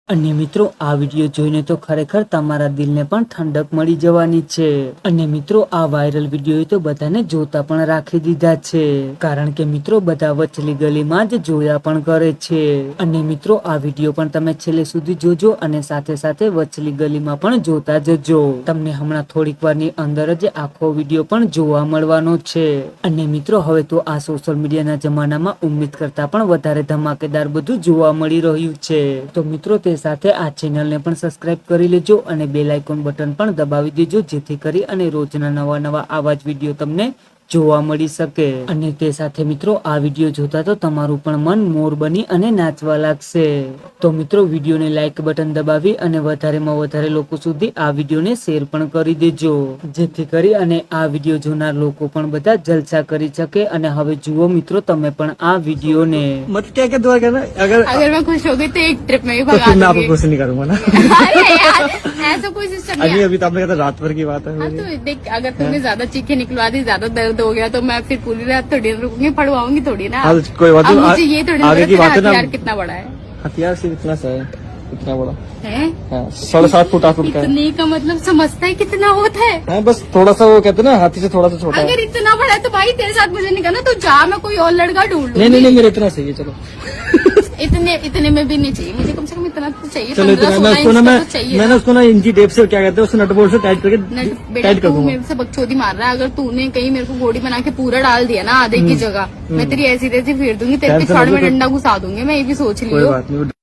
અને મિત્રો આ વિડીયો જોઈને તો ખરેખર તમારા દિલને પણ ઠંડક મળી જવાની છે। અને મિત્રો આ વાયરલ વિડીયો તો બધાને જોતા પણ રાખી દીધા છે, કારણ કે મિત્રો બધા વચલી ગલીમાં જ જોયા પણ કરે છે। અને મિત્રો આ વિડીયો પણ તમે છેલ્લે સુધી જોજો અને સાથે સાથે વચલી ગલીમાં પણ જોતા જજો। તમને હમણાં થોડીક વારની અંદર જ આખો વિડીયો પણ જોવા મળવાનો છે। અને મિત્રો હવે તો આ સોશિયલ મીડિયાના જમાનામાં ઉમ્મીદ કરતા પણ વધારે ધમાકેદાર બધું જોવા મળી રહ્યું છે। તો મિત્રો તે સાથે આ ચેનલને પણ સબસ્ક્રાઇબ કરી લેજો અને બેલ આઇકોન બટન પણ દબાવી દેજો, જેથી કરી અને રોજના નવા આવા જ વિડીયો તમને જોવા મળી શકે। અને તે સાથે મિત્રો આ વિડીયો જોતા તો તમારું પણ મન મોર બની અને નાચવા લાગશે। તો મિત્રો વિડીયોને લાઈક બટન દબાવી અને વધારેમાં વધારે લોકો સુધી આ વિડીયોને શેર પણ કરી દેજો, જેથી કરી અને આ વિડીયો જોનાર લોકો પણ બધા જલસા કરી શકે। અને હવે જુઓ મિત્રો તમે પણ આ વિડીયોને मत क्या क्या दुआ करना अगर मैं खुश हो गई तो एक ट्रिप में ही तो भगा फिर मैं आपको दूंगी। कुछ नहीं करूंगा ना। अरे यार ऐसा कोई सिस्टम नहीं अभी है। अभी तो आपने कहा था रात भर की बात है हाँ मेरी। तो देख, अगर तूने ज्यादा चीखें निकलवा दी, ज्यादा दर्द हो गया तो मैं फिर पूरी रात थोड़ी ना रुकूंगी, पढ़वाऊंगी थोड़ी ना। हाँ, तो कोई बात अब नहीं। मुझे ये थोड़ी ना आगे पता की तेरा बात है ना। हथियार कितना बड़ा है। हथियार सिर्फ इतना सा है, इतना बड़ा हैं? हाँ, 7.5 फुट 8 फुट का है। इतने का मतलब समझता है कितना होता है? हाँ, बस थोड़ा सा वो कहते हैं ना हाथी से थोड़ा सा छोटा है। अगर इतना बड़ा है तो भाई तेरे साथ मुझे नहीं करना, तो जा मैं कोई और लड़का ढूंढ नहीं नहीं लूंगी। नहीं, मेरे इतना सही है। चलो इतने में भी नहीं चाहिए मुझे, कम से कम इतना तो चाहिए। चलो इतना 15-16 मैं उसको ना इंच मैं का तो चाहिए मैंने ना। उसको ना इंची टेप से क्या कहते हैं उससे नट बोल्ट से टाइट करके बेटा टाइट कर तू दूंगा। मेरे से बकचोदी मार रहा है। अगर तूने कहीं मेरे को गोली बना के पूरा डाल दिया ना आधे की जगह, मैं तेरी ऐसी तैसी फेर दूंगी, तेरे टेंशन पिछवाड़ में मत लो। डंडा घुसा दूंगी। मैं ये भी सोच कोई लियो। बात नहीं।